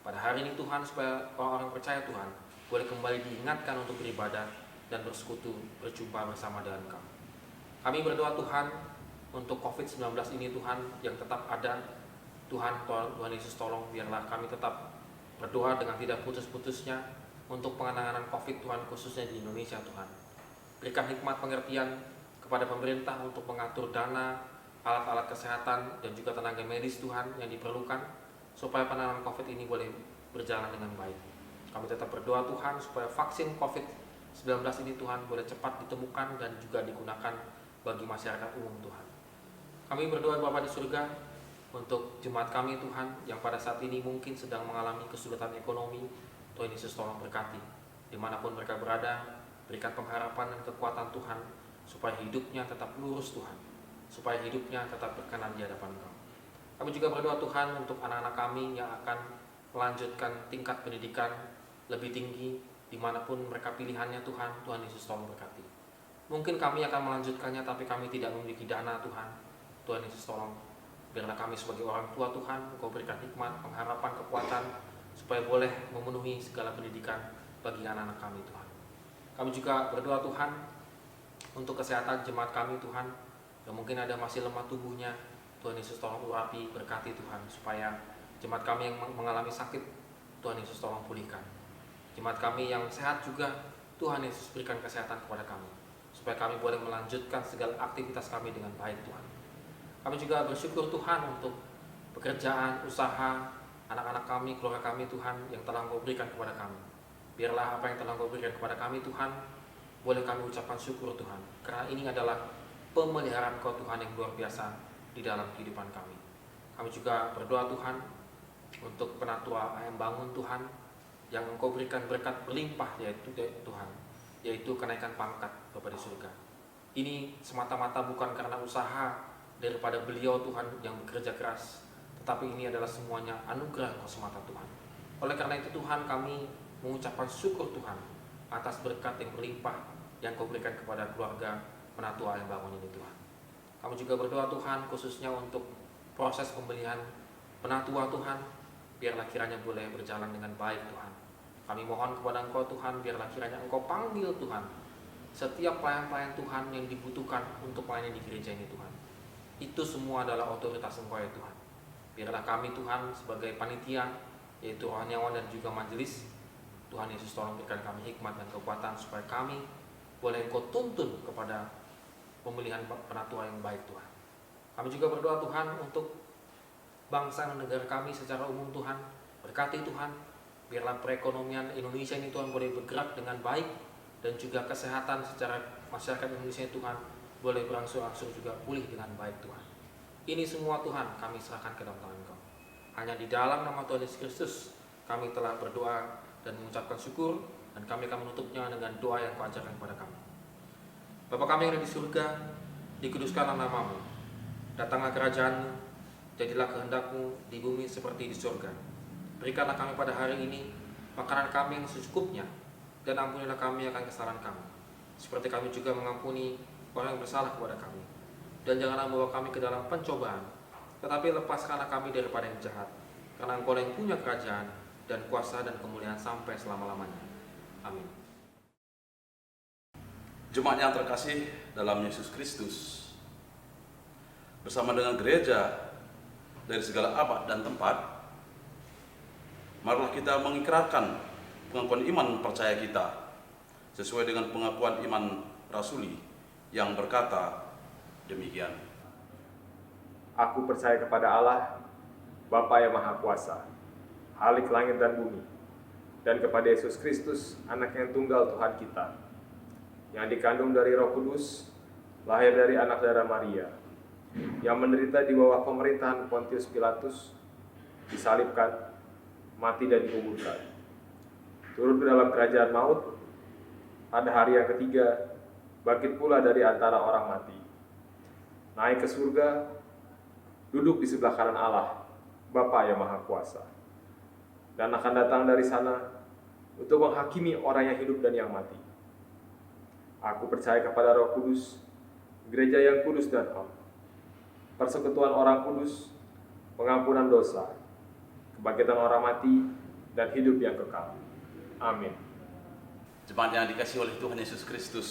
Pada hari ini Tuhan, supaya orang-orang percaya Tuhan boleh kembali diingatkan untuk beribadah dan bersekutu, berjumpa bersama dengan Engkau. Kami berdoa Tuhan untuk COVID-19 ini Tuhan yang tetap ada, Tuhan Yesus tolong biarlah kami tetap berdoa dengan tidak putus-putusnya untuk penanganan COVID Tuhan, khususnya di Indonesia Tuhan. Berikan hikmat pengertian kepada pemerintah untuk mengatur dana, alat-alat kesehatan, dan juga tenaga medis Tuhan yang diperlukan supaya penanganan COVID ini boleh berjalan dengan baik. Kami tetap berdoa Tuhan supaya vaksin COVID-19 ini Tuhan boleh cepat ditemukan dan juga digunakan bagi masyarakat umum Tuhan. Kami berdoa Bapa di surga untuk jemaat kami Tuhan yang pada saat ini mungkin sedang mengalami kesulitan ekonomi. Tuhan Yesus tolong berkati dimanapun mereka berada, berikan pengharapan dan kekuatan Tuhan supaya hidupnya tetap lurus Tuhan, supaya hidupnya tetap berkenan di hadapan Engkau. Kami juga berdoa Tuhan untuk anak-anak kami yang akan melanjutkan tingkat pendidikan lebih tinggi dimanapun mereka pilihannya Tuhan. Tuhan Yesus tolong berkati. Mungkin kami akan melanjutkannya tapi kami tidak memiliki dana Tuhan. Tuhan Yesus tolong biarlah kami sebagai orang tua Tuhan, Engkau berikan hikmat, pengharapan, kekuatan supaya boleh memenuhi segala pendidikan bagi anak-anak kami Tuhan. Kami juga berdoa Tuhan untuk kesehatan jemaat kami Tuhan yang mungkin ada masih lemah tubuhnya. Tuhan Yesus tolong urapi, berkati Tuhan supaya jemaat kami yang mengalami sakit, Tuhan Yesus tolong pulihkan. Jemaat kami yang sehat juga, Tuhan Yesus berikan kesehatan kepada kami supaya kami boleh melanjutkan segala aktivitas kami dengan baik Tuhan. Kami juga bersyukur Tuhan untuk pekerjaan, usaha, anak-anak kami, keluarga kami Tuhan yang telah Engkau berikan kepada kami. Biarlah apa yang telah Engkau berikan kepada kami Tuhan, boleh kami ucapkan syukur Tuhan. Karena ini adalah pemeliharaan Engkau Tuhan yang luar biasa di dalam kehidupan kami. Kami juga berdoa Tuhan untuk penatua ayam bangun Tuhan yang Engkau berikan berkat berlimpah yaitu Tuhan, yaitu kenaikan pangkat Bapa di surga. Ini semata-mata bukan karena usaha daripada beliau Tuhan yang bekerja keras, tetapi ini adalah semuanya anugerah Engkau semata Tuhan. Oleh karena itu Tuhan, kami mengucapkan syukur Tuhan atas berkat yang berlimpah yang Kau berikan kepada keluarga penatua yang bangun ini Tuhan. Kami juga berdoa Tuhan khususnya untuk proses pembelian penatua Tuhan, biarlah kiranya boleh berjalan dengan baik Tuhan. Kami mohon kepada Engkau Tuhan, biarlah kiranya Engkau panggil Tuhan setiap pelayan-pelayan Tuhan yang dibutuhkan untuk melayani di gereja ini Tuhan. Itu semua adalah otoritas Engkau ya Tuhan. Biarlah kami Tuhan sebagai panitia, yaitu rohaniawan dan juga majelis, Tuhan Yesus tolong berikan kami hikmat dan kekuatan supaya kami boleh Engkau tuntun kepada pemilihan penatua yang baik Tuhan. Kami juga berdoa Tuhan untuk bangsa dan negara kami secara umum Tuhan. Berkati Tuhan, biarlah perekonomian Indonesia ini Tuhan boleh bergerak dengan baik, dan juga kesehatan secara masyarakat Indonesia Tuhan boleh berangsur-angsur juga pulih dengan baik Tuhan. Ini semua Tuhan kami serahkan ke dalam tangan Engkau. Hanya di dalam nama Tuhan Yesus Kristus kami telah berdoa dan mengucapkan syukur, dan kami akan menutupnya dengan doa yang Kau ajarkan kepada kami. Bapa kami yang ada di surga, dikuduskanlah nama-Mu. Datanglah kerajaan-Mu, jadilah kehendak-Mu di bumi seperti di surga. Berikanlah kami pada hari ini makanan kami yang secukupnya, dan ampunilah kami akan kesalahan kami, seperti kami juga mengampuni orang yang bersalah kepada kami. Dan janganlah membawa kami ke dalam pencobaan, tetapi lepaskanlah kami daripada yang jahat, karena Engkau yang punya kerajaan dan kuasa dan kemuliaan sampai selama-lamanya. Amin. Jemaat yang terkasih dalam Yesus Kristus, bersama dengan gereja dari segala abad dan tempat, marilah kita mengikrarkan pengakuan iman percaya kita sesuai dengan pengakuan iman rasuli yang berkata demikian. Aku percaya kepada Allah, Bapa yang Maha Kuasa, Khalik langit dan bumi, dan kepada Yesus Kristus, Anak yang tunggal Tuhan kita, yang dikandung dari Roh Kudus, lahir dari anak darah Maria, yang menderita di bawah pemerintahan Pontius Pilatus, disalibkan, mati dan dikuburkan, turun ke dalam kerajaan maut, pada hari yang ketiga, bangkit pula dari antara orang mati, naik ke surga, duduk di sebelah kanan Allah, Bapa yang Maha Kuasa, dan akan datang dari sana untuk menghakimi orang yang hidup dan yang mati. Aku percaya kepada Roh Kudus, gereja yang kudus dan am, persekutuan orang kudus, pengampunan dosa, kebangkitan orang mati, dan hidup yang kekal. Amin. Jemaat yang dikasihi oleh Tuhan Yesus Kristus,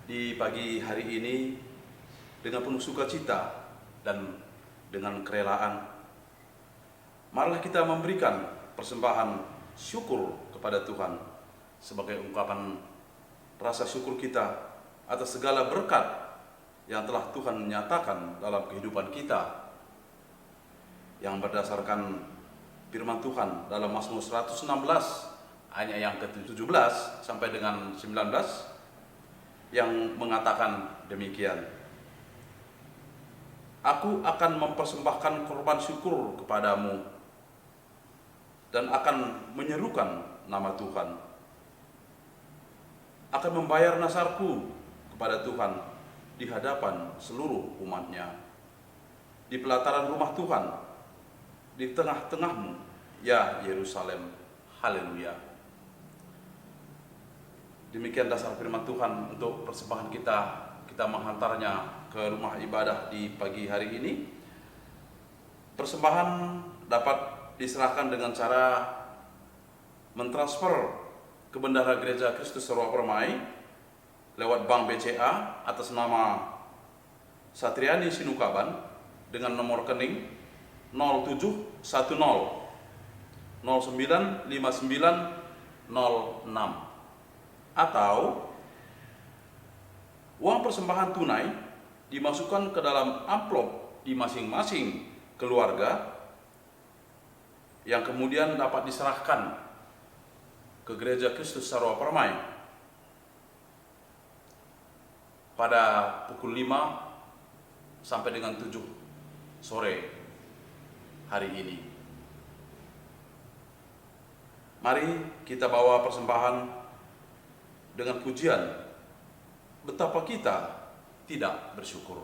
di pagi hari ini dengan penuh sukacita dan dengan kerelaan. Marilah kita memberikan persembahan syukur kepada Tuhan sebagai ungkapan rasa syukur kita atas segala berkat yang telah Tuhan nyatakan dalam kehidupan kita, yang berdasarkan firman Tuhan dalam Mazmur 116 ayat yang ke-17 sampai dengan 19 yang mengatakan demikian. Aku akan mempersembahkan korban syukur kepadamu dan akan menyerukan nama Tuhan. Akan membayar nasarku kepada Tuhan di hadapan seluruh umatnya. Di pelataran rumah Tuhan, di tengah-tengahmu, ya Yerusalem. Haleluya. Demikian dasar firman Tuhan untuk persembahan kita. Kita menghantarnya ke rumah ibadah di pagi hari ini. Persembahan dapat diserahkan dengan cara mentransfer ke Bendahara Gereja Kristus Sarwa Permai lewat Bank BCA atas nama Satriani Sinukaban dengan nomor rekening 0710 095906, atau uang persembahan tunai dimasukkan ke dalam amplop di masing-masing keluarga yang kemudian dapat diserahkan ke Gereja Kristus Sarwa Permai pada pukul 5 sampai dengan 7 sore hari ini. Mari kita bawa persembahan dengan pujian betapa kita tidak bersyukur.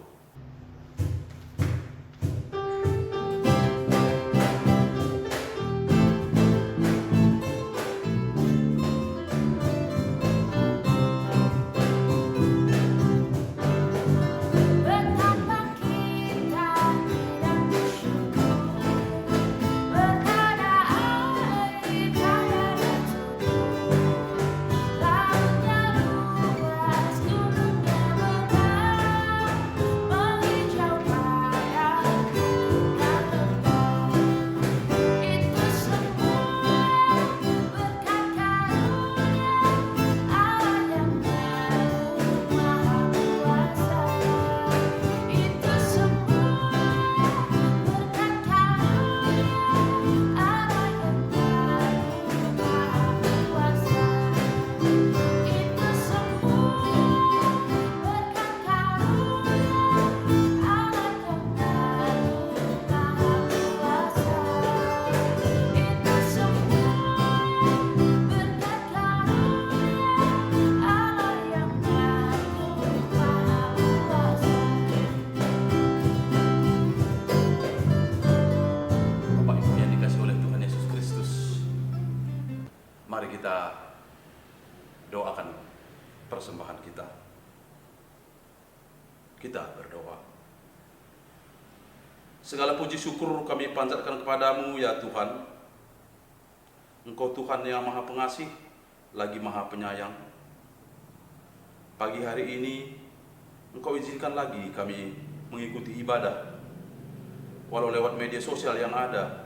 Betapa kita tidak bersyukur, berada air kaya dan subur, lautnya luas, gunungnya megah, menghijau padang, gunungan lembah. Itu semua berkat karunia Allah yang baru Maha Kuasa. Itu semua berkat karunia Allah yang baru Maha Kuasa. Itu semua berkat karunia Allah yang baru Maha Kuasa. Itu semua berkat karunia Allah yang baru Maha Kuasa. Bapak Ibu yang dikasihi oleh Tuhan Yesus Kristus, mari kita doakan persembahan kita. Kita berdoa. Segala puji syukur kami panjatkan kepadamu ya Tuhan. Engkau Tuhan yang Maha Pengasih, lagi Maha Penyayang. Pagi hari ini Engkau izinkan lagi kami mengikuti ibadah, walau lewat media sosial yang ada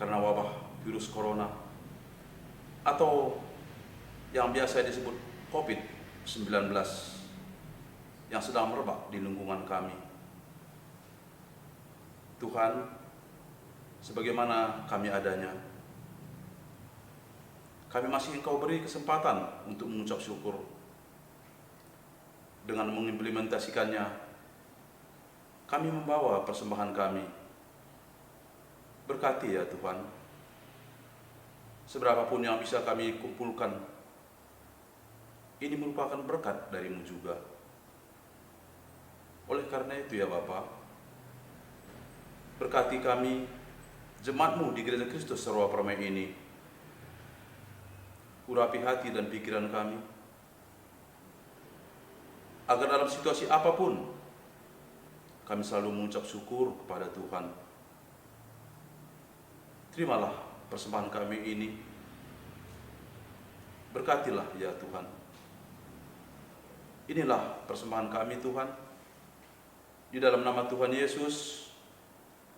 karena wabah virus corona atau yang biasa disebut COVID-19 yang sedang merebak di lingkungan kami. Tuhan, sebagaimana kami adanya, kami masih Engkau beri kesempatan untuk mengucap syukur. Dengan mengimplementasikannya, kami membawa persembahan kami. Berkati ya Tuhan, seberapapun yang bisa kami kumpulkan, ini merupakan berkat dari-Mu juga. Oleh karena itu ya Bapa, berkati kami, jemaat-Mu di Gereja Kristus Sarwa Permai ini. Urapi hati dan pikiran kami, agar dalam situasi apapun, kami selalu mengucap syukur kepada Tuhan. Terimalah persembahan kami ini. Berkatilah ya Tuhan. Inilah persembahan kami Tuhan. Di dalam nama Tuhan Yesus,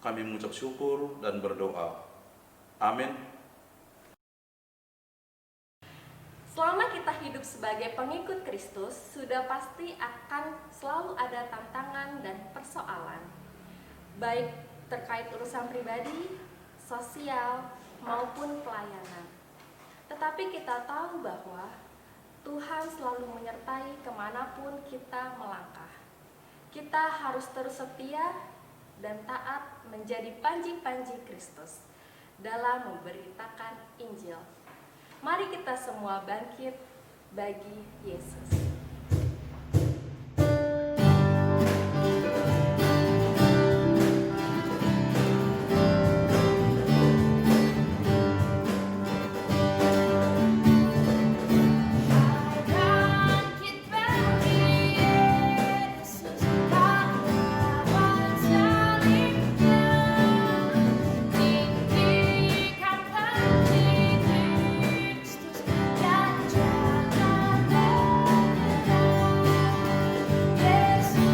kami mengucap syukur dan berdoa. Amin. Selama kita hidup sebagai pengikut Kristus, sudah pasti akan selalu ada tantangan dan persoalan, baik terkait urusan pribadi, sosial, maupun pelayanan. Tetapi kita tahu bahwa Tuhan selalu menyertai kemanapun kita melangkah. Kita harus terus setia dan taat menjadi panji-panji Kristus dalam memberitakan Injil. Mari kita semua bangkit bagi Yesus. Bangkit bagi Yesus, pahlawan salibnya, tinggikan panji Kristus dan jangan menyerah. Yesus akan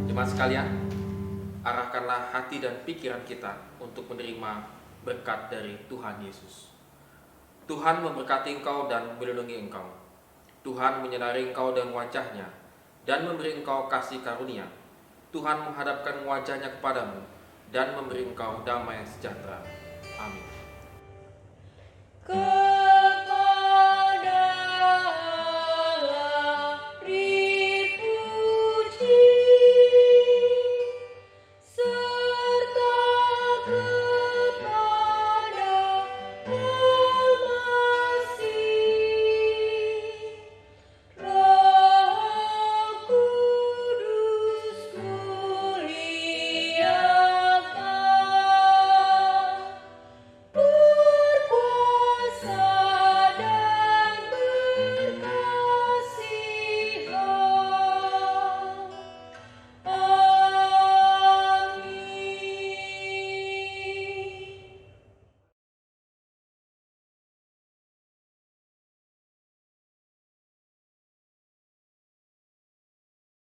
Jemaat sekalian, arahkanlah hati dan pikiran kita untuk menerima berkat dari Tuhan Yesus. Tuhan memberkati engkau dan melindungi engkau. Tuhan menyinari engkau dengan wajah-Nya dan memberi engkau kasih karunia. Tuhan menghadapkan wajah-Nya kepadamu dan memberi engkau damai sejahtera. Amin.